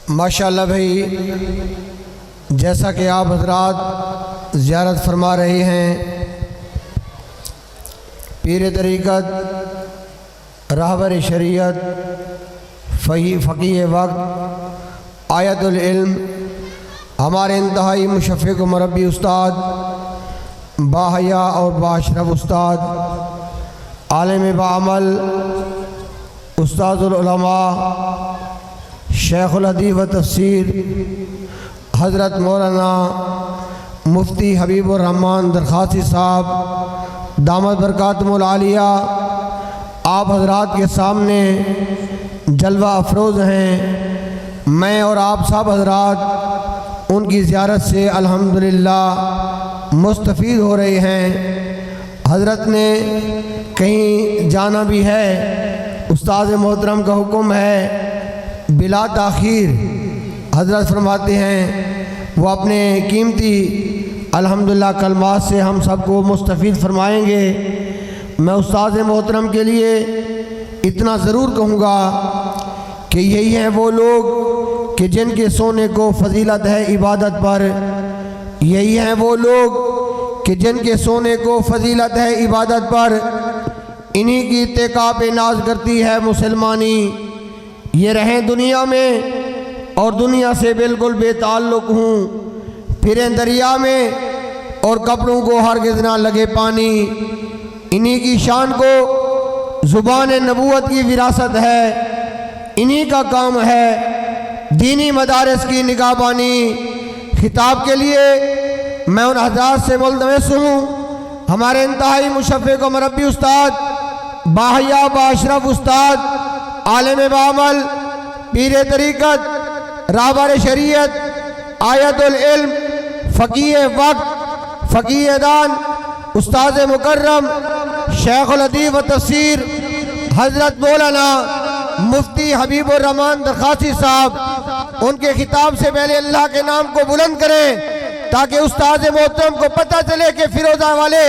ماشاءاللہ بھائی، جیسا کہ آپ حضرات زیارت فرما رہے ہیں، پیر طریقت، راہبر شریعت، فقیہ وقت، آیت العلم، ہمارے انتہائی مشفق و مربی استاد، باحیا اور باشرف استاد، عالم بعمل، استاد العلماء، شیخ الحدیث و تفسیر، حضرت مولانا مفتی حبیب الرحمن درخواسی صاحب دامت برکاتہم العالیہ، آپ حضرات کے سامنے جلوہ افروز ہیں۔ میں اور آپ صاحب حضرات ان کی زیارت سے الحمدللہ مستفید ہو رہے ہیں۔ حضرت نے کہیں جانا بھی ہے، استاد محترم کا حکم ہے بلا تاخیر۔ حضرت فرماتے ہیں وہ اپنے قیمتی الحمدللہ کلمات سے ہم سب کو مستفید فرمائیں گے۔ میں استاد محترم کے لیے اتنا ضرور کہوں گا کہ یہی ہیں وہ لوگ کہ جن کے سونے کو فضیلت ہے عبادت پر، یہی ہیں وہ لوگ کہ جن کے سونے کو فضیلت ہے عبادت پر، انہی کی اتقاء پہ ناز کرتی ہے مسلمانی۔ یہ رہیں دنیا میں اور دنیا سے بالکل بے تعلق ہوں، پھریں دریا میں اور کپڑوں کو ہرگز نہ لگے پانی۔ انہی کی شان کو زبان نبوت کی وراثت ہے، انہی کا کام ہے دینی مدارس کی نگہبانی۔ خطاب کے لیے میں ان حضرات سے ملتمس ہوں، ہمارے انتہائی مشفق و مربی استاد، باحیا باشرف استاد، عالم بعمل، پیر طریقت، راہبر شریعت، آیت العلم، فقیہ وقت، فقیہ دان، استاد مکرم، شیخ الحدیث و تفسیر، حضرت مولانا مفتی حبیب الرحمن درخواسی صاحب، ان کے خطاب سے پہلے اللہ کے نام کو بلند کریں تاکہ استاد محترم کو پتہ چلے کہ فیروزہ والے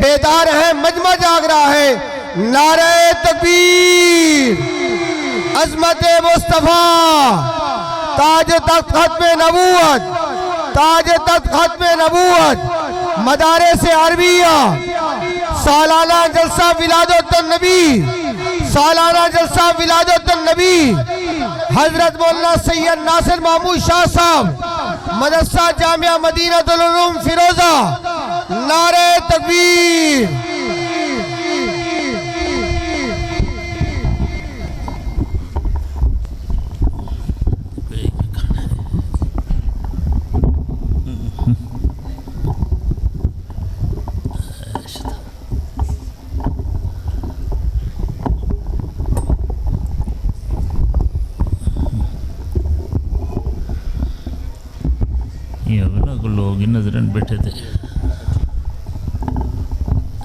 بیدار ہیں، مجمع جاگ رہا ہے۔ نعرہ تکبیر، عظمت مصطفیٰ، تاج تخت ختم نبوت، تاج تخت ختم نبوت، مدارس عربیہ، سالانہ جلسہ ولادت النبی، سالانہ جلسہ ولادت النبی، حضرت مولانا سید ناصر محمود شاہ صاحب، مدرسہ جامعہ مدینہ العلوم فیروزہ۔ نعرہ تکبیر۔ لوگ نظرن بیٹھے تھے،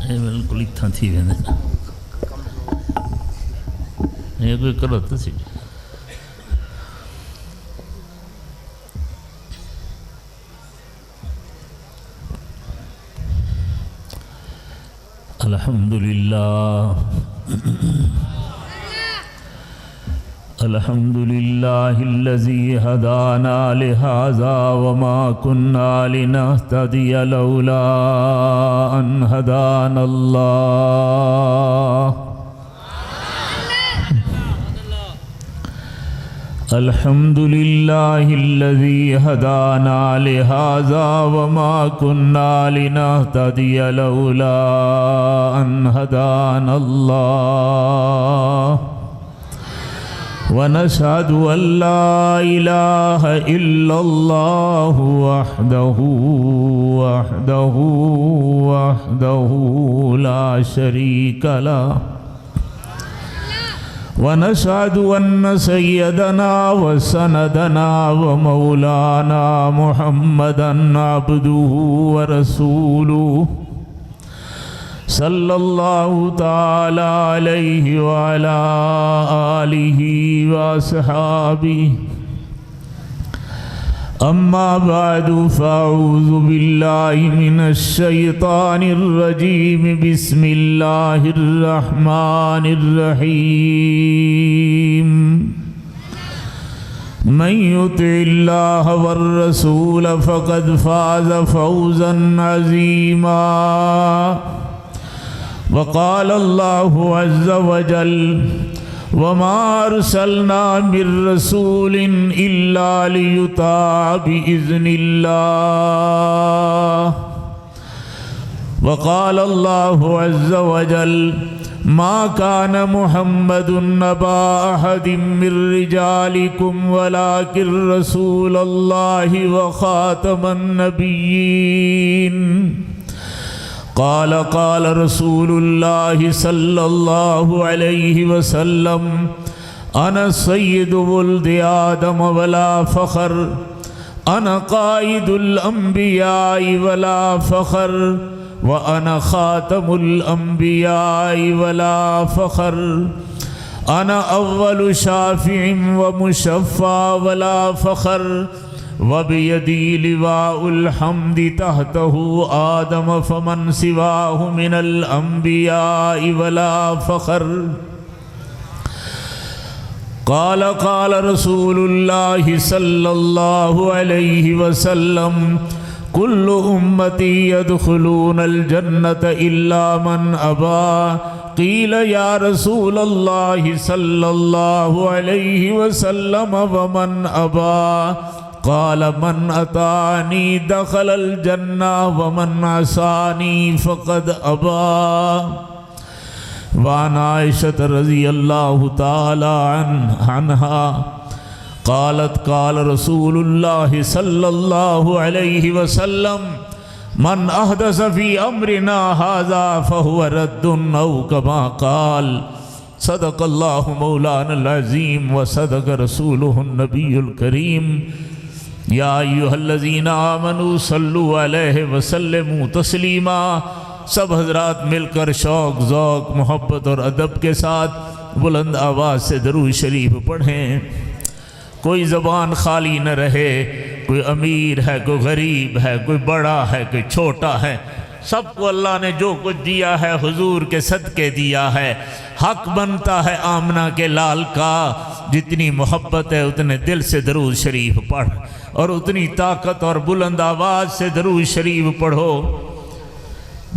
بالکل اتھا تھی ویندے، یہ کوئی کرو تو سی۔ الحمدللہ الحمدللہ الذی ہدانا لہذا وما کننا لنہتدی لولا ان ہدانا اللہ۔ الحمدللہ الذی ہدانا لہذا وما کننا لنہتدی لولا ان ہدانا اللہ۔ ونشهد أن لا إله إلا الله وحده لا شريك له، ونشهد أن سيدنا وسندنا ومولانا محمدا عبده ورسوله صلی اللہ تعالی علیہ وعلا آلہ وصحابہ۔ أما بعد فأعوذ بالله من الشيطان الرجيم بسم الله الرحمن الرحيم من يطع الله والرسول فقد فاز فوزا عظيما وقال الله عز وجل وما أرسلنا من رسول إلا ليطاع بإذن الله وقال الله عز وجل ما كان محمد أبا أحد من رجالكم ولكن رسول الله وخاتم النبيين قال رسول الله صلى الله عليه وسلم أنا سيد ولد آدم ولا فخر أنا قائد الأنبياء ولا فخر وأنا خاتم الأنبياء ولا فخر أنا أول شافع ومشفع ولا فخر وبيدي لواء الحمد تحته آدم فمن سواه من الأنبياء ولا فخر قال رسول الله صلى الله عليه وسلم كل أمتي يدخلون الجنة إلا من أبى قيل يا رسول الله صلى الله عليه وسلم ومن أبى قال من أطاعني دخل الجنة ومن عصاني فقد أبى وعن عائشة رضي الله تعالى عنها قالت قال رسول الله صلى الله عليه وسلم من أحدث في أمرنا هذا فهو رد أو كما قال صدق الله مولانا العظيم وصدق رسوله النبي الكريم یا ایہا الذین آمنوا صلوا علیہ وسلموا تسلیما سب حضرات مل کر شوق ذوق محبت اور ادب کے ساتھ بلند آواز سے درود شریف پڑھیں کوئی زبان خالی نہ رہے کوئی امیر ہے کوئی غریب ہے کوئی بڑا ہے کوئی چھوٹا ہے سب کو اللہ نے جو کچھ دیا ہے حضور کے صدقے دیا ہے حق بنتا ہے آمنہ کے لال کا جتنی محبت ہے اتنے دل سے درود شریف پڑھ اور اتنی طاقت اور بلند آواز سے درود شریف پڑھو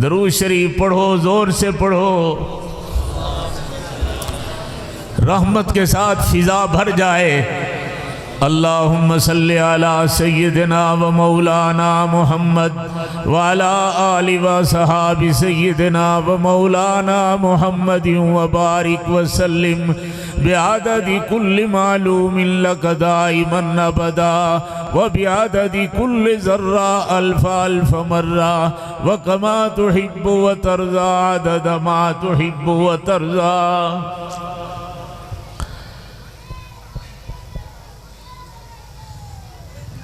درود شریف پڑھو زور سے پڑھو رحمت کے ساتھ فضا بھر جائے اللہم صلی علی سیدنا و مولانا محمد وعلا آل و صحاب سیدنا و مولانا محمد وبارک وسلم بعدد کل معلوم لک دائما ابدا وبعدد کل ذرہ الف الف مرہ وکما تحب وترضى عدد ما تحب وترضى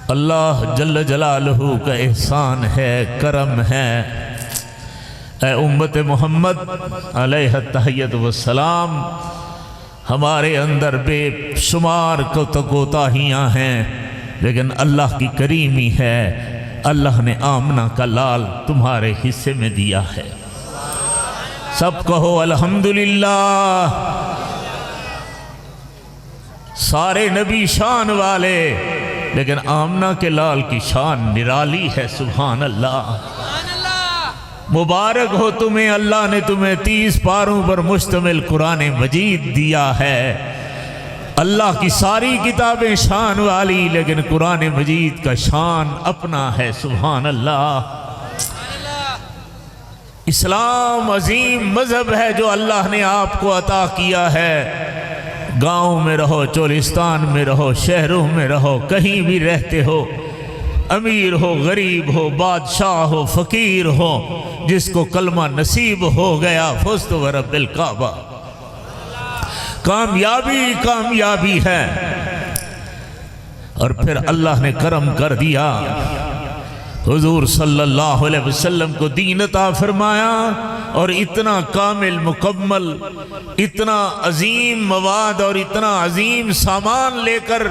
اللہ جل جلالہ کا احسان ہے کرم ہے اے امت محمد علیہ التحیت والسلام ہمارے اندر بے شمار کوتاہیاں ہیں لیکن اللہ کی کریمی ہے اللہ نے آمنہ کا لال تمہارے حصے میں دیا ہے سب کہو الحمدللہ سارے نبی شان والے لیکن آمنہ کے لال کی شان نرالی ہے سبحان اللہ مبارک ہو تمہیں اللہ نے تمہیں 30 پاروں پر مشتمل قرآن مجید دیا ہے اللہ کی ساری کتابیں شان والی لیکن قرآن مجید کا شان اپنا ہے سبحان اللہ اسلام عظیم مذہب ہے جو اللہ نے آپ کو عطا کیا ہے گاؤں میں رہو چولستان میں رہو شہروں میں رہو کہیں بھی رہتے ہو امیر ہو غریب ہو بادشاہ ہو فقیر ہو جس کو کلمہ نصیب ہو گیا فزت ورب الکعبہ کامیابی ہے اور پھر اللہ نے کرم کر دیا حضور صلی اللہ علیہ وسلم کو دین عطا فرمایا اور اتنا کامل مکمل اتنا عظیم مواد اور اتنا عظیم سامان لے کر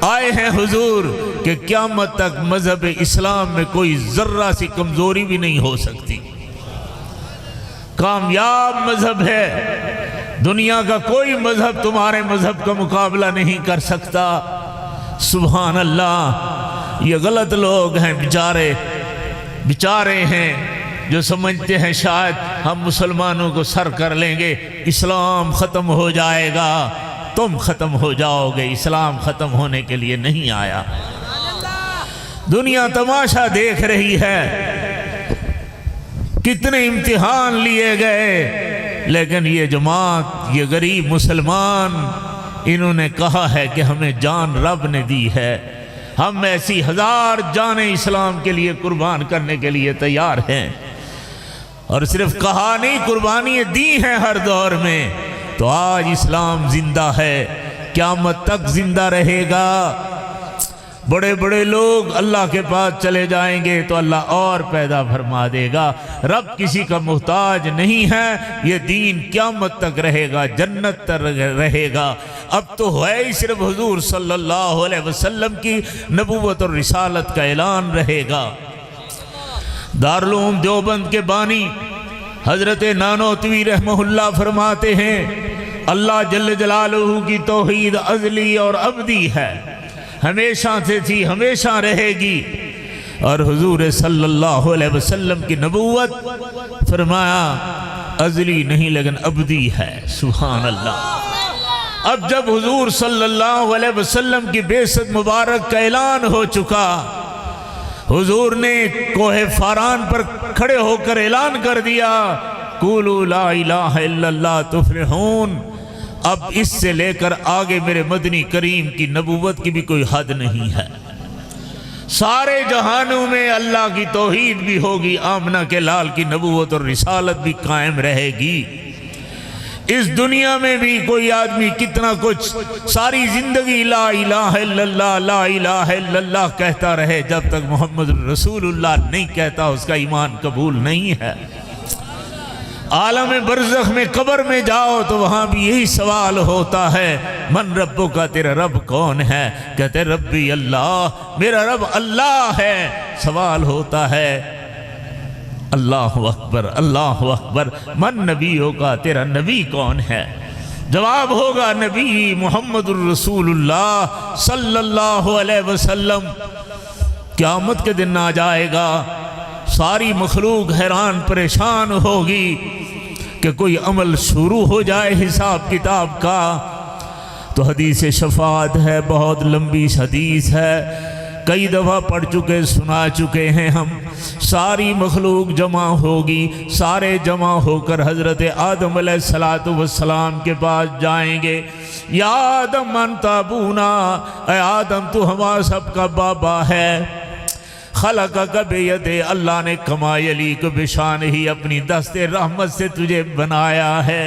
آئے ہیں حضور کہ قیامت تک مذہب اسلام میں کوئی ذرہ سی کمزوری بھی نہیں ہو سکتی، کامیاب مذہب ہے، دنیا کا کوئی مذہب تمہارے مذہب کا مقابلہ نہیں کر سکتا۔ سبحان اللہ، یہ غلط لوگ ہیں بیچارے ہیں جو سمجھتے ہیں شاید ہم مسلمانوں کو سر کر لیں گے، اسلام ختم ہو جائے گا۔ تم ختم ہو جاؤ گے، اسلام ختم ہونے کے لیے نہیں آیا۔ دنیا تماشا دیکھ رہی ہے، کتنے امتحان لیے گئے، لیکن یہ جماعت، یہ غریب مسلمان، انہوں نے کہا ہے کہ ہمیں جان رب نے دی ہے، ہم ایسی 1000 جانیں اسلام کے لیے قربان کرنے کے لیے تیار ہیں۔ اور صرف کہا نہیں، قربانی دی ہیں ہر دور میں۔ تو آج اسلام زندہ ہے، قیامت تک زندہ رہے گا۔ بڑے بڑے لوگ اللہ کے پاس چلے جائیں گے تو اللہ اور پیدا فرما دے گا۔ رب کسی کا محتاج نہیں ہے، یہ دین قیامت تک رہے گا، جنت تک رہے گا۔ اب تو ہے ہی صرف حضور صلی اللہ علیہ وسلم کی نبوت اور رسالت کا اعلان رہے گا۔ دارالعلوم دیوبند کے بانی حضرت نانوتوی رحمہ اللہ فرماتے ہیں، اللہ جل جلالہ کی توحید ازلی اور ابدی ہے، ہمیشہ سے تھی، ہمیشہ رہے گی۔ اور حضور صلی اللہ علیہ وسلم کی نبوت فرمایا ازلی نہیں لیکن ابدی ہے۔ سبحان اللہ۔ اب جب حضور صلی اللہ علیہ وسلم کی بعثت مبارک کا اعلان ہو چکا، حضور نے کوہ فاران پر کھڑے ہو کر اعلان کر دیا، قولوا لا الہ الا اللہ تفلحون۔ اب اس سے لے کر آگے میرے مدنی کریم کی نبوت کی بھی کوئی حد نہیں ہے۔ سارے جہانوں میں اللہ کی توحید بھی ہوگی، آمنہ کے لال کی نبوت اور رسالت بھی قائم رہے گی۔ اس دنیا میں بھی کوئی آدمی کتنا کچھ ساری زندگی لا الہ الا اللہ لا الہ الا اللہ کہتا رہے، جب تک محمد رسول اللہ نہیں کہتا اس کا ایمان قبول نہیں ہے۔ عالم برزخ میں قبر میں جاؤ تو وہاں بھی یہی سوال ہوتا ہے، من ربو کا، تیرا رب کون ہے؟ کہتے ربی اللہ، میرا رب اللہ ہے۔ سوال ہوتا ہے اللہ اکبر اللہ اکبر، من نبیوں کا، تیرا نبی کون ہے؟ جواب ہوگا نبی محمد الرسول اللہ صلی اللہ علیہ وسلم۔ قیامت کے دن آ جائے گا، ساری مخلوق حیران پریشان ہوگی کہ کوئی عمل شروع ہو جائے حساب کتاب کا۔ تو حدیث شفاعت ہے، بہت لمبی حدیث ہے، کئی دفعہ پڑھ چکے سنا چکے ہیں ہم۔ ساری مخلوق جمع ہوگی، سارے جمع ہو کر حضرت آدم علیہ السلام کے پاس جائیں گے۔ یا آدم انت ابونا، اے آدم تو ہمارا سب کا بابا ہے۔ خلقک بید، اللہ نے کمائے علی کو بشان ہی اپنی دست رحمت سے تجھے بنایا ہے،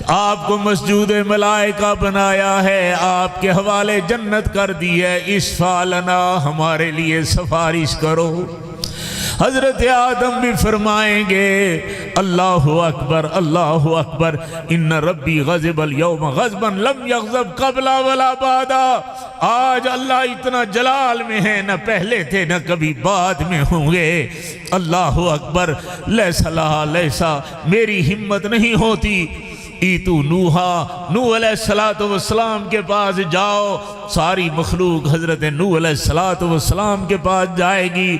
آپ کو مسجود ملائکہ بنایا ہے، آپ کے حوالے جنت کر دی ہے، اشفع لنا، ہمارے لیے سفارش کرو۔ حضرت آدم بھی فرمائیں گے اللہ اکبر اللہ اکبر، ان ربی غضب اليوم غضبا لم یغضب قبل ولا بعدا۔ آج اللہ اتنا جلال میں ہے، نہ پہلے تھے نہ کبھی بعد میں ہوں گے۔ اللہ اکبر، لیسا لہا لیسا، میری ہمت نہیں ہوتی۔ ایتو نوحا، نوح علیہ السلام کے پاس جاؤ، ساری مخلوق حضرت نوح علیہ السلام کے پاس جائے گی،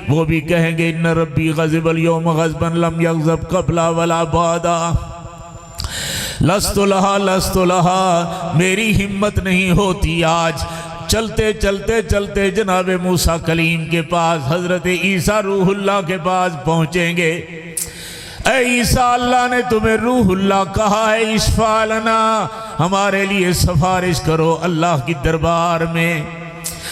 وہ بھی کہیں گے ان ربی غضب اليوم غضبا لم یغضب قبل ولا بعدا۔ لست لہا لست لہا، میری ہمت نہیں ہوتی۔ آج چلتے چلتے چلتے جناب موسیٰ کلیم کے پاس، حضرت عیسیٰ روح اللہ کے پاس پہنچیں گے۔ اے عیسیٰ، اللہ نے تمہیں روح اللہ کہا ہے، اشفع لنا، ہمارے لیے سفارش کرو اللہ کی دربار میں۔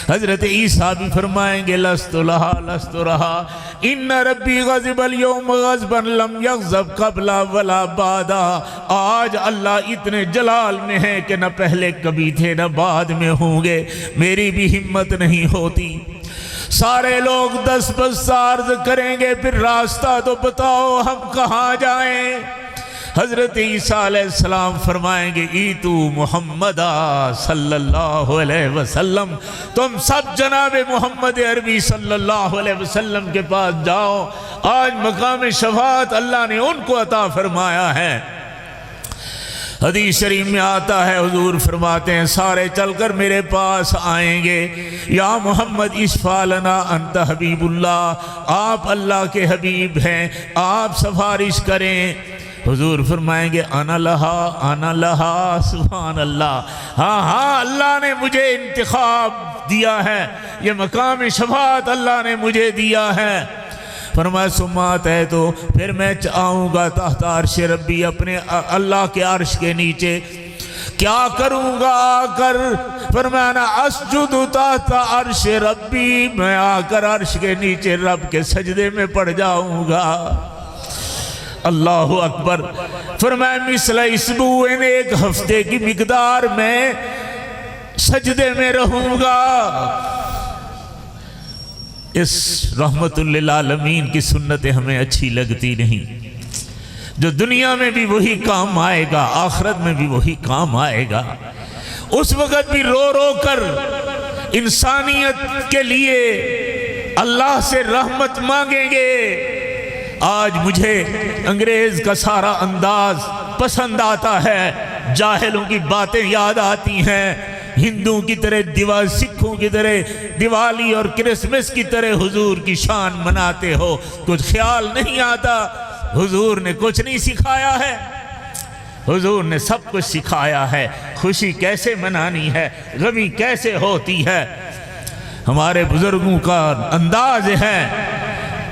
حضرت عیسیٰ بھی فرمائیں گے لست لہا لست لہا، ان ربی غضب اليوم غضبا لم یغضب قبل ولا بعدا۔ آج اللہ اتنے جلال میں ہے کہ نہ پہلے کبھی تھے نہ بعد میں ہوں گے، میری بھی ہمت نہیں ہوتی۔ سارے لوگ 10 بس عرض کریں گے، پھر راستہ تو بتاؤ، ہم کہاں جائیں؟ حضرت عیسیٰ علیہ السلام فرمائیں گے ایتو محمد صلی اللہ علیہ وسلم، تم سب جناب محمد عربی صلی اللہ علیہ وسلم کے پاس جاؤ، آج مقام شفاعت اللہ نے ان کو عطا فرمایا ہے۔ حدیث شریف میں آتا ہے حضور فرماتے ہیں سارے چل کر میرے پاس آئیں گے، یا محمد اشفع لنا انت حبیب اللہ، آپ اللہ کے حبیب ہیں، آپ سفارش کریں۔ حضور فرمائیں گے انا لہا سبحان اللہ، ہاں اللہ نے مجھے انتخاب دیا ہے، یہ مقام شفاعت اللہ نے مجھے دیا ہے۔ فرمایا سمات ہے تو پھر میں آؤں گا تحت عرش ربی، اپنے اللہ کے عرش کے نیچے کیا کروں گا آ کر؟ فرمایا نا اسجد تحت عرش ربی، میں آ کر عرش کے نیچے رب کے سجدے میں پڑ جاؤں گا۔ اللہ اکبر۔ فرمایا مثل اسبوعین، ایک ہفتے کی مقدار میں سجدے میں رہوں گا۔ اس رحمت للعالمین کی سنتیں ہمیں اچھی لگتی نہیں، جو دنیا میں بھی وہی کام آئے گا، آخرت میں بھی وہی کام آئے گا۔ اس وقت بھی رو رو کر انسانیت کے لیے اللہ سے رحمت مانگیں گے۔ آج مجھے انگریز کا سارا انداز پسند آتا ہے، جاہلوں کی باتیں یاد آتی ہیں، ہندوؤں کی طرح سکھوں کی طرح دیوالی اور کرسمس کی طرح حضور کی شان مناتے ہو، کچھ خیال نہیں آتا حضور نے کچھ نہیں سکھایا ہے۔ حضور نے سب کچھ سکھایا ہے، خوشی کیسے منانی ہے، غمی کیسے ہوتی ہے۔ ہمارے بزرگوں کا انداز ہے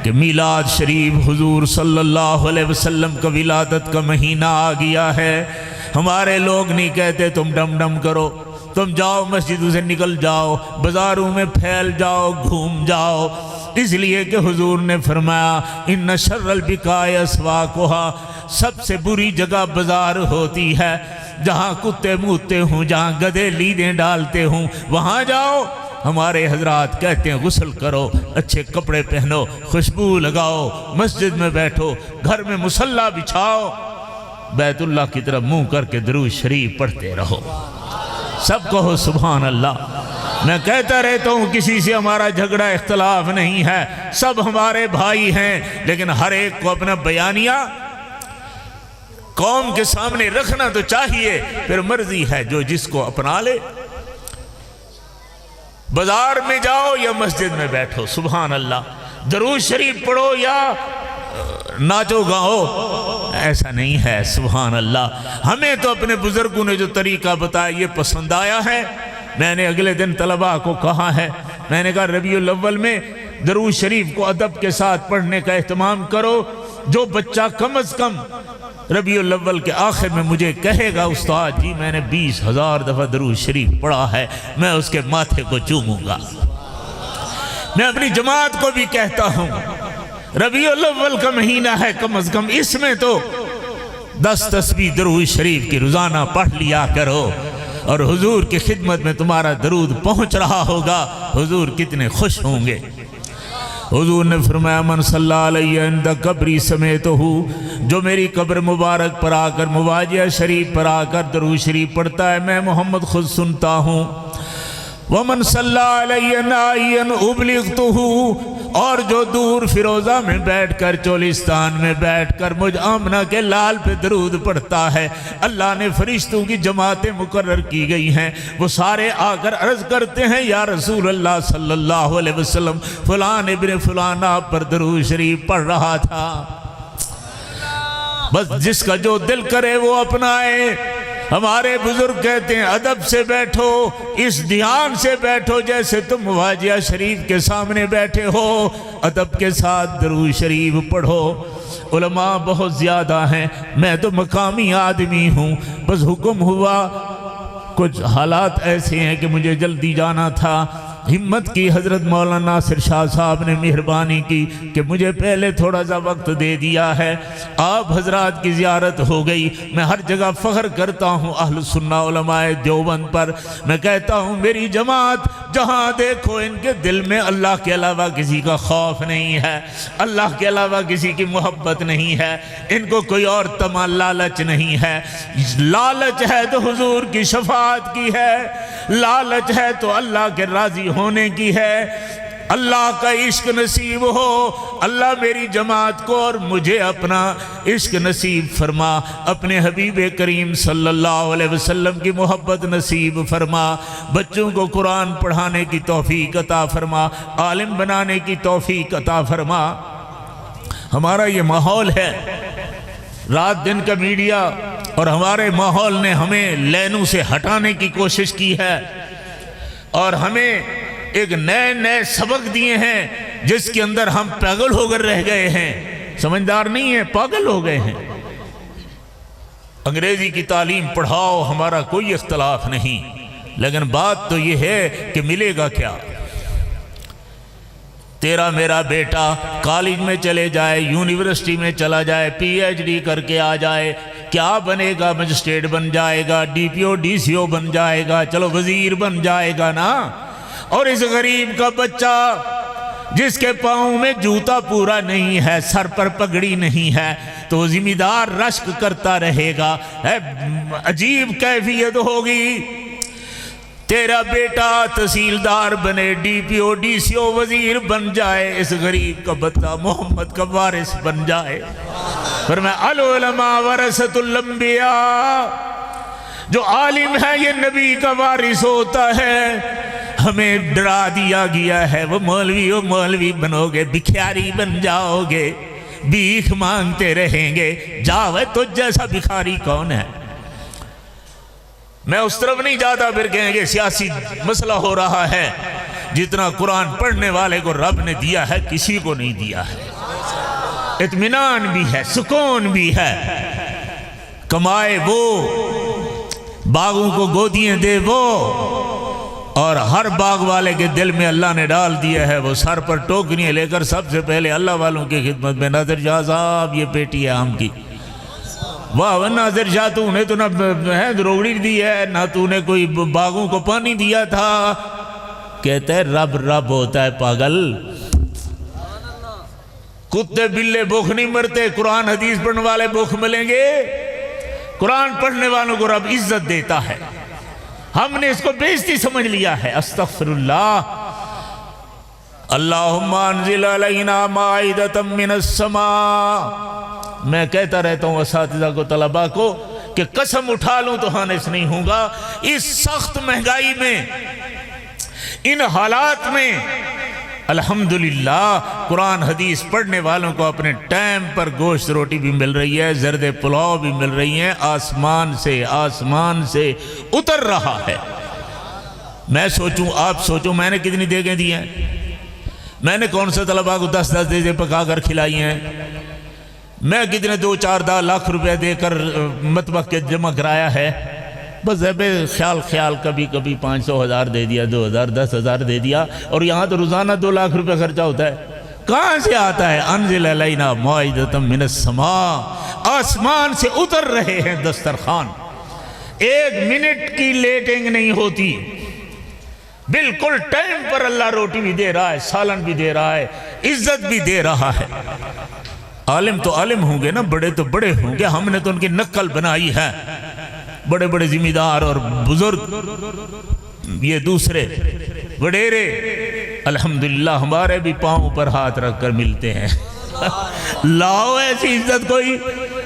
کہ میلاد شریف حضور صلی اللہ علیہ وسلم کا ولادت کا مہینہ آ گیا ہے، ہمارے لوگ نہیں کہتے تم ڈم ڈم کرو، تم جاؤ مسجدوں سے نکل جاؤ، بازاروں میں پھیل جاؤ، گھوم جاؤ، اس لیے کہ حضور نے فرمایا ان شر البقاع اسواقھا، سب سے بری جگہ بازار ہوتی ہے، جہاں کتے موتتے ہوں، جہاں گدھے لیدیں ڈالتے ہوں، وہاں جاؤ۔ ہمارے حضرات کہتے ہیں غسل کرو، اچھے کپڑے پہنو، خوشبو لگاؤ، مسجد میں بیٹھو، گھر میں مصلی بچھاؤ، بیت اللہ کی طرف منہ کر کے درود شریف پڑھتے رہو، سب کہو سبحان اللہ۔ میں کہتا رہتا ہوں کسی سے ہمارا جھگڑا اختلاف نہیں ہے، سب ہمارے بھائی ہیں، لیکن ہر ایک کو اپنا بیانیہ قوم کے سامنے رکھنا تو چاہیے، پھر مرضی ہے جو جس کو اپنا لے۔ بازار میں جاؤ یا مسجد میں بیٹھو، سبحان اللہ، درود شریف پڑھو یا ناچو گاؤ، ایسا نہیں ہے، سبحان اللہ۔ ہمیں تو اپنے بزرگوں نے جو طریقہ بتایا یہ پسند آیا ہے۔ میں نے اگلے دن طلباء کو کہا ہے، میں نے کہا ربیع الاول میں درود شریف کو ادب کے ساتھ پڑھنے کا اہتمام کرو، جو بچہ کم از کم ربیع الاول کے آخر میں مجھے کہے گا استاد جی میں نے 20,000 دفعہ درود شریف پڑھا ہے، میں اس کے ماتھے کو چوموں گا۔ میں اپنی جماعت کو بھی کہتا ہوں ربیع الاول کا مہینہ ہے، کم از کم اس میں تو 10 تسبیح درود شریف کی روزانہ پڑھ لیا کرو، اور حضور کی خدمت میں تمہارا درود پہنچ رہا ہوگا، حضور کتنے خوش ہوں گے۔ حضور نے فرمایا من صلی علیہ عند قبری سمیتہ، جو میری قبر مبارک پر آ کر مواجہ شریف پر آ کر درود شریف پڑھتا ہے، میں محمد خود سنتا ہوں۔ ومن صلی علیہ نائیا ابلغتہ، اور جو دور فیروزہ میں بیٹھ کر، چولستان میں بیٹھ کر مجھ آمنہ کے لال پہ درود پڑھتا ہے، اللہ نے فرشتوں کی جماعتیں مقرر کی گئی ہیں، وہ سارے آ کر عرض کرتے ہیں یا رسول اللہ صلی اللہ علیہ وسلم فلان ابن فلان آپ پر درود شریف پڑھ رہا تھا۔ بس جس کا جو دل کرے وہ اپنائے۔ ہمارے بزرگ کہتے ہیں ادب سے بیٹھو، اس دھیان سے بیٹھو جیسے تم مواجہ شریف کے سامنے بیٹھے ہو، ادب کے ساتھ درود شریف پڑھو۔ علماء بہت زیادہ ہیں، میں تو مقامی آدمی ہوں، بس حکم ہوا، کچھ حالات ایسے ہیں کہ مجھے جلدی جانا تھا، ہمت کی حضرت مولانا ناصر شاہ صاحب نے مہربانی کی کہ مجھے پہلے تھوڑا سا وقت دے دیا ہے، آپ حضرات کی زیارت ہو گئی۔ میں ہر جگہ فخر کرتا ہوں اہل سنہ علماء دیوبند پر، میں کہتا ہوں میری جماعت جہاں دیکھو ان کے دل میں اللہ کے علاوہ کسی کا خوف نہیں ہے، اللہ کے علاوہ کسی کی محبت نہیں ہے، ان کو کوئی اور تما لالچ نہیں ہے۔ لالچ ہے تو حضور کی شفاعت کی ہے، لالچ ہے تو اللہ کے راضی ہونے کی ہے، اللہ کا عشق نصیب ہو۔ اللہ میری جماعت کو اور مجھے اپنا عشق نصیب فرما، اپنے حبیب کریم صلی اللہ علیہ وسلم کی محبت نصیب فرما، بچوں کو قرآن پڑھانے کی توفیق عطا فرما، عالم بنانے کی توفیق عطا فرما۔ ہمارا یہ ماحول ہے، رات دن کا میڈیا اور ہمارے ماحول نے ہمیں لینوں سے ہٹانے کی کوشش کی ہے اور ہمیں ایک نئے سبق دیے ہیں جس کے اندر ہم پاگل ہو کر رہ گئے ہیں، سمجھدار نہیں ہیں، پاگل ہو گئے ہیں۔ انگریزی کی تعلیم پڑھاؤ، ہمارا کوئی اختلاف نہیں، لیکن بات تو یہ ہے کہ ملے گا کیا؟ تیرا میرا بیٹا کالج میں چلے جائے، یونیورسٹی میں چلا جائے، پی ایچ ڈی کر کے آ جائے، کیا بنے گا؟ مجسٹریٹ بن جائے گا، D P O D C او بن جائے گا، چلو وزیر بن جائے گا نا۔ اور اس غریب کا بچہ جس کے پاؤں میں جوتا پورا نہیں ہے، سر پر پگڑی نہیں ہے، تو ذمہ دار رشک کرتا رہے گا، عجیب کیفیت ہوگی۔ تیرا بیٹا تحصیلدار بنے، D P O D C او وزیر بن جائے، اس غریب کا بچہ محمد کا وارث بن جائے۔ فرمایا العلماء ورثۃ الانبیاء، جو عالم ہے یہ نبی کا وارث ہوتا ہے۔ ہمیں ڈرا دیا گیا ہے وہ مولوی بنو گے، بکھیاری بن جاؤ گے، بھیک مانگتے رہیں گے۔ جاؤ، تجھ جیسا بکھاری کون ہے؟ میں اس طرف نہیں جاتا، پھر کہیں گے سیاسی مسئلہ ہو رہا ہے۔ جتنا قرآن پڑھنے والے کو رب نے دیا ہے کسی کو نہیں دیا ہے، اطمینان بھی ہے، سکون بھی ہے۔ کمائے وہ، باغوں کو گودیاں دے وہ، اور ہر باغ والے کے دل میں اللہ نے ڈال دیا ہے، وہ سر پر ٹوکریاں لے کر سب سے پہلے اللہ والوں کی خدمت میں، ناظر شاہ صاحب یہ پیٹی ہے آم کی، واہ ناظر شاہ تو نے تو نہ روڑی دی ہے، نہ تو نے کوئی باغوں کو پانی دیا تھا۔ کہتا ہے رب ہوتا ہے پاگل، کتے بلے بھوک نہیں مرتے، قرآن حدیث پڑھنے والے بھوک ملیں گے؟ قرآن پڑھنے والوں کو رب عزت دیتا ہے، ہم نے اس کو بےزتی سمجھ لیا ہے۔ استغفر اللہ۔ اللہم انزل علینا مائدۃ من السماء۔ میں کہتا رہتا ہوں اساتذہ کو، طلباء کو، کہ قسم اٹھا لوں تو حانس نہیں ہوں گا، اس سخت مہنگائی میں، ان حالات میں الحمدللہ قرآن حدیث پڑھنے والوں کو اپنے ٹائم پر گوشت روٹی بھی مل رہی ہے، زرد پلاؤ بھی مل رہی ہیں، آسمان سے اتر رہا ہے۔ میں سوچوں، آپ سوچوں، میں نے کتنی دیگیں دی ہیں؟ میں نے کون سے طلباء کو 10 دیگیں پکا کر کھلائی ہیں؟ میں کتنے 2-4 لاکھ روپے دے کر مطبخ کے جمع کرایا ہے؟ بس خیال کبھی 500,000 دے دیا، 2,000 10,000 دے دیا، اور یہاں تو روزانہ 2 لاکھ روپے خرچہ ہوتا ہے۔ کہاں سے آتا ہے؟ انزل علینا مائدۃ من السماء، آسمان سے اتر رہے ہیں دسترخوان، 1 منٹ کی لیٹنگ نہیں ہوتی، بالکل ٹائم پر اللہ روٹی بھی دے رہا ہے، سالن بھی دے رہا ہے، عزت بھی دے رہا ہے۔ عالم تو عالم ہوں گے نا، بڑے تو بڑے ہوں گے، ہم نے تو ان کی نقل بنائی ہے، بڑے بڑے ذمہ دار اور بزرگ، یہ دوسرے وڈیرے الحمدللہ ہمارے بھی پاؤں پر ہاتھ رکھ کر ملتے ہیں۔ لاؤ ایسی عزت کوئی،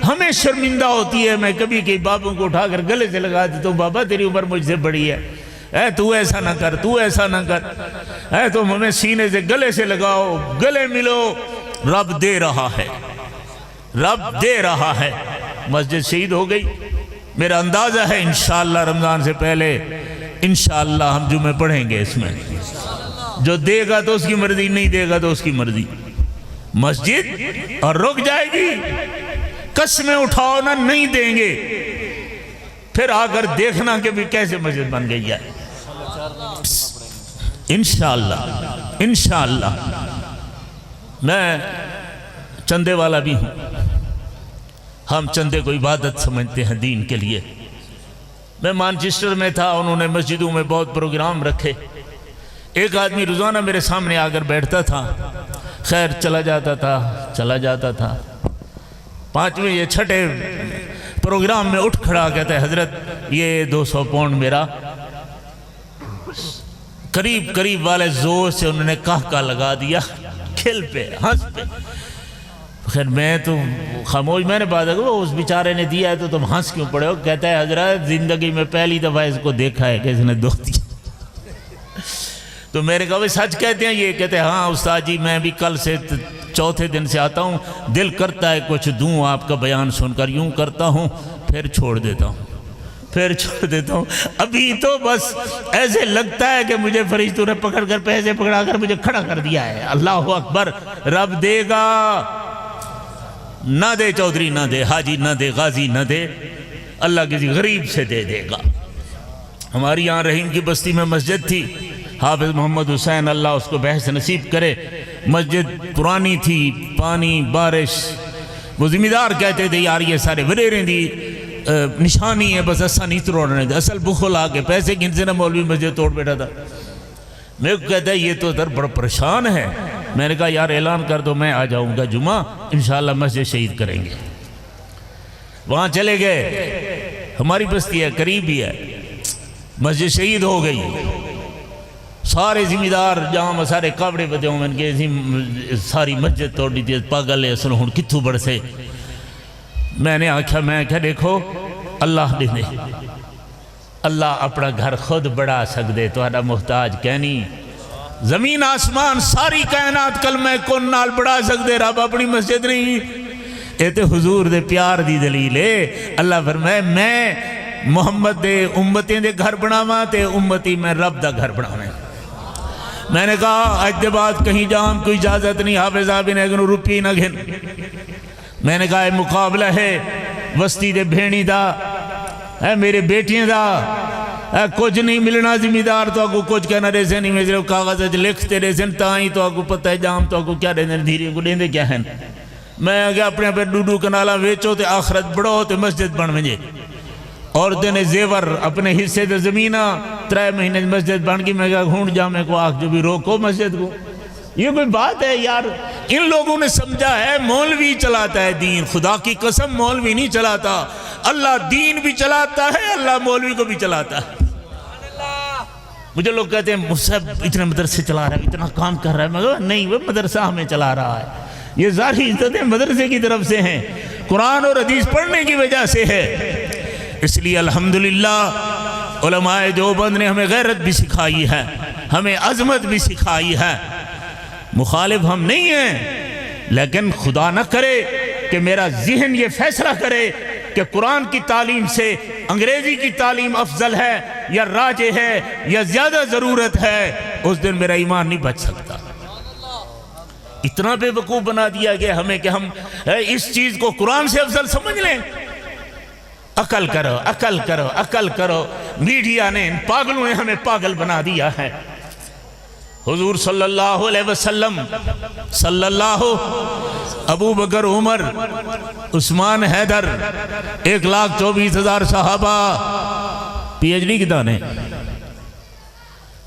ہمیں شرمندہ ہوتی ہے۔ میں کبھی کئی بابوں کو اٹھا کر گلے سے لگا دیتا ہوں، بابا تیری عمر مجھ سے بڑی ہے، تو ایسا نہ کر، تو ایسا نہ کر، تم ہمیں سینے سے گلے سے لگاؤ، گلے ملو۔ رب دے رہا ہے، رب دے رہا ہے۔ مسجد شہید ہو گئی، میرا اندازہ ہے انشاءاللہ رمضان سے پہلے انشاءاللہ ہم جمعے پڑھیں گے اس میں، جو دے گا تو اس کی مرضی، نہیں دے گا تو اس کی مرضی۔ مسجد اور رک جائے گی، قسمیں اٹھاؤ نا نہیں دیں گے، پھر آ کر دیکھنا کہ بھی کیسے مسجد بن گئی ہے۔ انشاءاللہ میں چندے والا بھی ہوں. ہم چندے کو عبادت سمجھتے ہیں دین کے لیے. میں مانچسٹر میں تھا, انہوں نے مسجدوں میں بہت پروگرام رکھے. ایک آدمی روزانہ میرے سامنے آ کر بیٹھتا تھا, خیر چلا جاتا تھا. 5ویں یا 6 پروگرام میں اٹھ کھڑا, کہتا ہے حضرت یہ 200 پاؤنڈ میرا. قریب والے زور سے انہوں نے کہا لگا دیا, کھل پہ ہنس پہ. خیر میں تو خاموش, میں نے بات ہے وہ اس بیچارے نے دیا ہے تو تم ہنس کیوں پڑے ہو؟ کہتا ہے حضرت زندگی میں پہلی دفعہ اس کو دیکھا ہے کہ اس نے 2 دیا. تو میں نے کہا وہ سچ کہتے ہیں یہ؟ کہتے ہیں ہاں استاد جی, میں بھی کل سے 4تھے دن سے آتا ہوں, دل کرتا ہے کچھ دوں, آپ کا بیان سن کر یوں کرتا ہوں, پھر چھوڑ دیتا ہوں. ابھی تو بس ایسے لگتا ہے کہ مجھے فرشتوں نے پکڑ کر پیسے پکڑا کر مجھے کھڑا کر دیا ہے. اللہ اکبر. رب دے گا, نہ دے چودھری نہ دے, حاجی نہ دے, غازی نہ دے, اللہ کسی غریب سے دے گا. ہماری یہاں رحیم کی بستی میں مسجد تھی, حافظ محمد حسین اللہ اس کو بحث نصیب کرے. مسجد پرانی تھی, پانی بارش, وہ ذمہ دار کہتے تھے یار یہ سارے وریریں دی نشانی ہے, بس ایسا نہیں توڑنے دے. اصل بخل آ کے پیسے گنتے نہ مولوی مسجد توڑ بیٹھا تھا. میں کہتا ہے یہ تو در بڑا پریشان ہے. میں نے کہا یار اعلان کر دو, میں آ جاؤں گا جمعہ, انشاءاللہ مسجد شہید کریں گے. وہاں چلے گئے, ہماری بستی ہے قریب ہی ہے, مسجد شہید ہو گئی. سارے ذمہ دار جہاں سارے کابڑے بدے ہوں ان کے ساری مسجد توڑ دی تھی. پاگل ہے اصل ہوں کتھو بڑھ سے. میں نے آکھا دیکھو اللہ دے, اللہ اپنا گھر خود بڑھا سکدے, تہاڈا محتاج کہنی. زمین آسمان ساری کائنات کلمہ کن نال بڑھا سکدے, رب اپنی مسجد نہیں. اے تے حضور دے پیار دی دلیل ہے. اللہ فرمائے میں محمد دے امتیں دے گھر بناواں تے امتی میں رب دا گھر بناواں. میں نے کہا آج دے بعد کہیں جان کوئی اجازت نہیں, حافظ صاحب نے اگر روپی نہ گھن. میں نے کہا اے مقابلہ ہے وسطی دے بھینی دا, اے میرے بیٹیاں دا, کچھ نہیں ملنا ذمہ دار تو آگو کچھ کہنا رہے سے نہیں. میں صرف کاغذ لکھتے رہے سے تاہیں تو آگو پتہ ہے جام تو آگو کیا رہے دھیرے کو لیندے کیا ہیں. میں آگیا اپنے پہ ڈوڈو کنالا ویچو تے آخرت بڑھو تے مسجد بن مجھے. اور دینے زیور اپنے حصے دے زمینہ 3 مہینے مسجد بن گئی. میں کہا گھونڈ جا, میں کو آخ جو بھی روکو مسجد کو. یہ کوئی بات ہے یار؟ ان لوگوں نے سمجھا ہے مولوی چلاتا ہے دین. خدا کی قسم مولوی نہیں چلاتا, اللہ دین بھی چلاتا ہے, اللہ مولوی کو بھی چلاتا ہے. مجھے لوگ کہتے ہیں مصحف اتنے مدرسے چلا رہا ہے, اتنا کام کر رہا ہے. میں کہا نہیں, وہ مدرسہ ہمیں چلا رہا ہے. یہ ظاہری عزتیں مدرسے کی طرف سے ہیں, قرآن اور حدیث پڑھنے کی وجہ سے ہے. اس لیے الحمدللہ علماء دیوبند نے ہمیں غیرت بھی سکھائی ہے, ہمیں عظمت بھی سکھائی ہے. مخالف ہم نہیں ہیں, لیکن خدا نہ کرے کہ میرا ذہن یہ فیصلہ کرے کہ قرآن کی تعلیم سے انگریزی کی تعلیم افضل ہے یا راجح ہے یا زیادہ ضرورت ہے. اس دن میرا ایمان نہیں بچ سکتا. اتنا بے وقوف بنا دیا گیا ہمیں کہ ہم اس چیز کو قرآن سے افضل سمجھ لیں. عقل کرو, عقل کرو, عقل کرو. میڈیا نے, ان پاگلوں نے ہمیں پاگل بنا دیا ہے. حضور صلی اللہ علیہ وسلم ابو بکر, عمر, عثمان, حیدر, 1,24,000 صحابہ, پی ایچ ڈی کی دانے.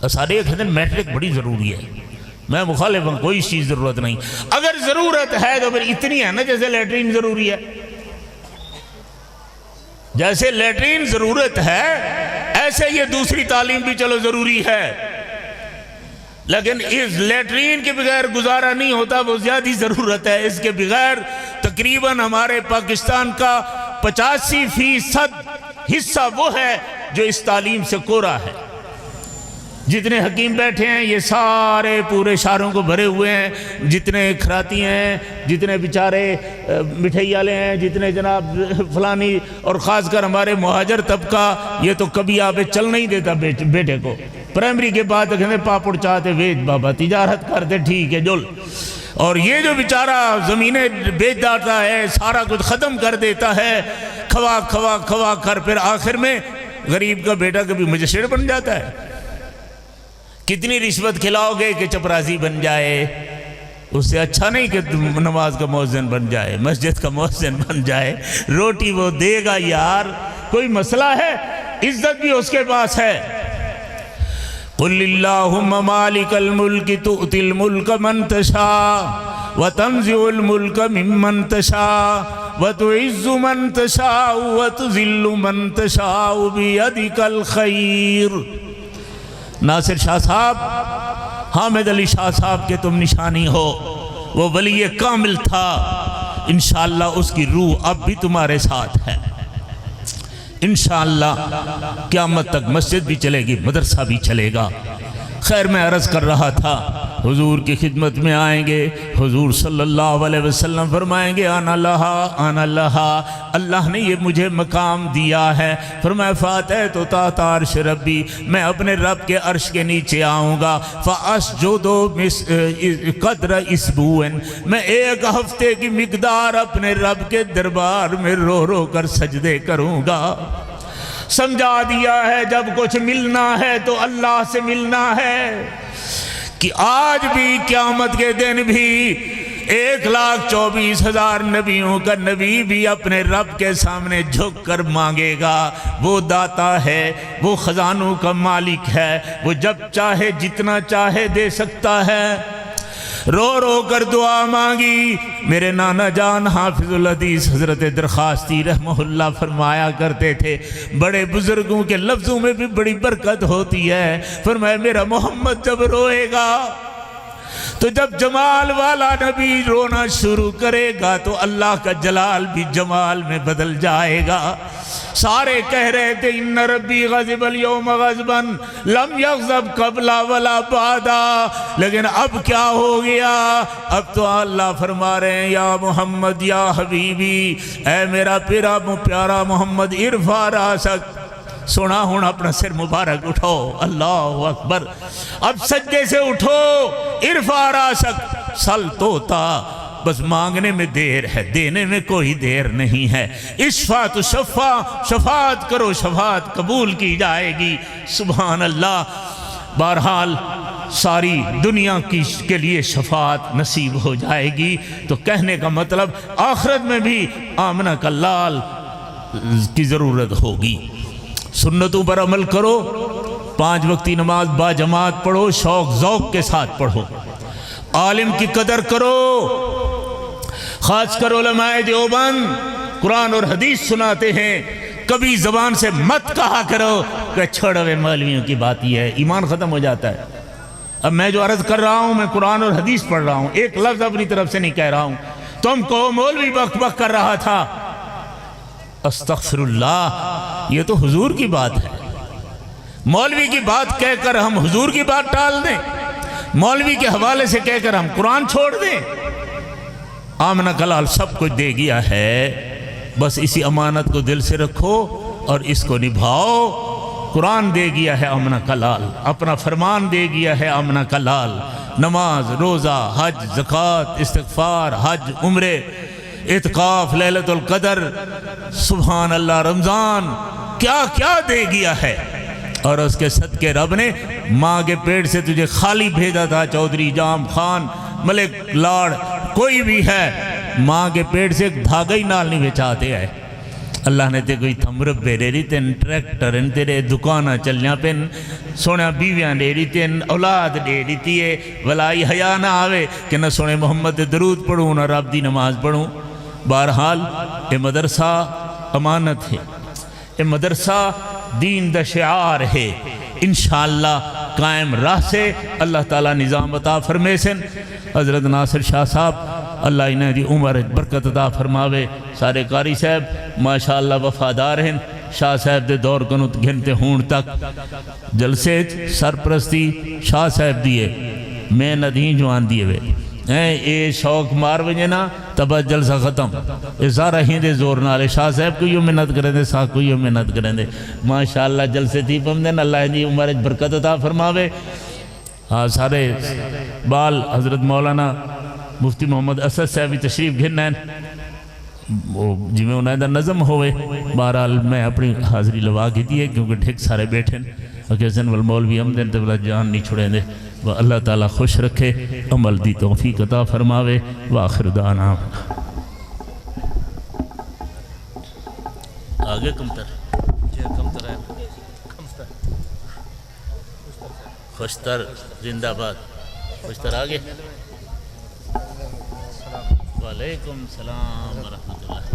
سارے کہتے ہیں میٹرک بڑی ضروری ہے. میں مخالف ہوں, کوئی چیز ضرورت نہیں. اگر ضرورت ہے تو پھر اتنی ہے نا جیسے لیٹرین ضروری ہے. جیسے لیٹرین ضرورت ہے ایسے یہ دوسری تعلیم بھی چلو ضروری ہے, لیکن اس لیٹرین کے بغیر گزارا نہیں ہوتا, وہ زیادہ ضرورت ہے. اس کے بغیر تقریباً ہمارے پاکستان کا 85% حصہ وہ ہے جو اس تعلیم سے کورا ہے. جتنے حکیم بیٹھے ہیں یہ سارے پورے شہروں کو بھرے ہوئے ہیں, جتنے کھراتی ہیں, جتنے بیچارے مٹھائی والے ہیں, جتنے جناب فلانی, اور خاص کر ہمارے مہاجر طبقہ, یہ تو کبھی آبے چل نہیں دیتا بیٹے کو. پرائمری کے بعد کہتے پاپڑ چاہتے ویچ بابا, تجارت کرتے ٹھیک ہے جل. اور یہ جو بیچارہ زمینیں بیچ ڈالتا ہے, سارا کچھ ختم کر دیتا ہے, کھوا کھوا کھوا کر, پھر آخر میں غریب کا بیٹا کبھی مجسٹریٹ بن جاتا ہے. کتنی رشوت کھلاؤ گے کہ چپراسی بن جائے؟ اس سے اچھا نہیں کہ نماز کا مؤذن بن جائے، مسجد کا مؤذن بن جائے، روٹی وہ دے گا یار، کوئی مسئلہ ہے؟ عزت بھی اس کے پاس ہے۔ قل اللہم مالک الملک تؤتی الملک من تشاء وتنزع الملک ممن تشاء وتعز من تشاء وتذل من تشاء بیدک الخیر۔ ناصر شاہ صاحب، حامد علی شاہ صاحب کے تم نشانی ہو، وہ ولی کامل تھا، انشاءاللہ اس کی روح اب بھی تمہارے ساتھ ہے۔ انشاءاللہ قیامت تک مسجد بھی چلے گی، مدرسہ بھی چلے گا۔ خیر، میں عرض کر رہا تھا حضور کی خدمت میں آئیں گے، حضور صلی اللہ علیہ وسلم فرمائیں گے انا لہا انا لہا، اللہ نے یہ مجھے مقام دیا ہے۔ فرمایا فاتح تو تحت عرش ربی، میں اپنے رب کے عرش کے نیچے آؤں گا، فاسجد قدر اسبوع، میں ایک ہفتے کی مقدار اپنے رب کے دربار میں رو رو کر سجدے کروں گا۔ سمجھا دیا ہے جب کچھ ملنا ہے تو اللہ سے ملنا ہے، کہ آج بھی قیامت کے دن بھی 1,24,000 نبیوں کا نبی بھی اپنے رب کے سامنے جھک کر مانگے گا۔ وہ داتا ہے، وہ خزانوں کا مالک ہے، وہ جب چاہے جتنا چاہے دے سکتا ہے۔ رو رو کر دعا مانگی۔ میرے نانا جان حافظ الحدیث حضرت درخواستی رحمہ اللہ فرمایا کرتے تھے، بڑے بزرگوں کے لفظوں میں بھی بڑی برکت ہوتی ہے۔ فرمایا میرا محمد جب روئے گا تو جب جمال والا نبی رونا شروع کرے گا تو اللہ کا جلال بھی جمال میں بدل جائے گا۔ سارے کہہ رہے تھے ان ربی غضب اليوم غضبا لم یغضب قبل ولا بعدا، لیکن اب کیا ہو گیا؟ اب تو اللہ فرما رہے ہیں یا محمد یا حبیبی، اے میرا پیارا محمد، ارفع راسک، سونا ہونا اپنا سر مبارک اٹھاؤ، اللہ اکبر، اب سجدے سے اٹھو، ارفع راسک، سل توتا، بس مانگنے میں دیر ہے، دینے میں کوئی دیر نہیں ہے۔ اشفع تو شفع، شفاعت کرو، شفاعت قبول کی جائے گی۔ سبحان اللہ۔ بہرحال ساری دنیا کے لیے شفاعت نصیب ہو جائے گی، تو کہنے کا مطلب آخرت میں بھی آمنہ کا لال کی ضرورت ہوگی۔ سنتوں پر عمل کرو، 5 وقتی نماز با جماعت پڑھو، شوق ذوق کے ساتھ پڑھو، عالم کی قدر کرو، خاص کر علماء دیوبند قرآن اور حدیث سناتے ہیں، کبھی زبان سے مت کہا کرو کہ چھوڑو مولویوں کی بات یہ ہے، ایمان ختم ہو جاتا ہے۔ اب میں جو عرض کر رہا ہوں میں قرآن اور حدیث پڑھ رہا ہوں، ایک لفظ اپنی طرف سے نہیں کہہ رہا ہوں۔ تم کو مولوی بک بک کر رہا تھا، استغفر اللہ، یہ تو حضور کی بات ہے۔ مولوی کی بات کہہ کر ہم حضور کی بات ٹال دیں، مولوی کے حوالے سے کہہ کر ہم قرآن چھوڑ دیں؟ آمنہ کلال سب کچھ دے گیا ہے، بس اسی امانت کو دل سے رکھو اور اس کو نبھاؤ۔ قرآن دے گیا ہے آمنہ کلال، اپنا فرمان دے گیا ہے آمنہ کلال، نماز، روزہ، حج، زکوٰۃ، استغفار، حج، عمرے، اعتکاف، لیلۃ القدر، سبحان اللہ، رمضان، کیا کیا دے گیا ہے۔ اور اس کے صدقے رب نے ماں کے پیٹ سے تجھے خالی بھیجا تھا، چودھری جام خان، ملک لاڑ، کوئی بھی ہے، ماں کے پیٹ سے ایک دھاگا ہی نال نہیں بچاتے ہیں۔ اللہ نے تے کوئی تھمربے دے دی تین، ٹریکٹر ان تیرے دکانہ چلنیا پن، سونے بیویاں دے دی تین، اولاد دے دیتی ہے، ولائی حیا نہ آوے کہ نہ سونے محمد درود پڑھوں نہ رب دی نماز پڑھوں۔ بہرحال یہ مدرسہ امانت ہے، یہ مدرسہ دین دا شعار ہے، انشاءاللہ قائم راہ سے اللہ تعالیٰ نظام عطا فرمے سن۔ حضرت ناصر شاہ صاحب اللہ انہیں دی عمر برکت عطا فرماوے، سارے قاری صاحب ماشاءاللہ وفادار ہیں، شاہ صاحب دے دور کنو گھنتے ہون تک جلسے سرپرستی شاہ صاحب دیئے، میں ندین جوان دیئے وے اے شوق مار وجے نا تب جلسہ ختم، اے سارا ہی دے زور نالے شاہ صاحب کو یوں محنت کریں دے، ساہ کو یوں محنت کریں دے، ماشاءاللہ جلسے تھی پم دیں، اللہ دی عمر برکت عطا فرماوے۔ سارے بال حضرت مولانا مفتی محمد اسد صاحب بھی تشریف گھرنا ہے، جی میں انہیں دا نظم ہوئے، بہرحال میں اپنی حاضری لوا کی دیئے کیونکہ ڈھک سارے بیٹھیں، اکیسن والمولوی امدن تبلا جان نہیں چھوڑیں دے وہ اللہ تعالیٰ خوش رکھے عمل دی توفیق عطا فرماوے وآخر دعوانا آگے کمتر خوشتر زندہ باد خوشتر آگے وعلیکم السلام ورحمۃ اللہ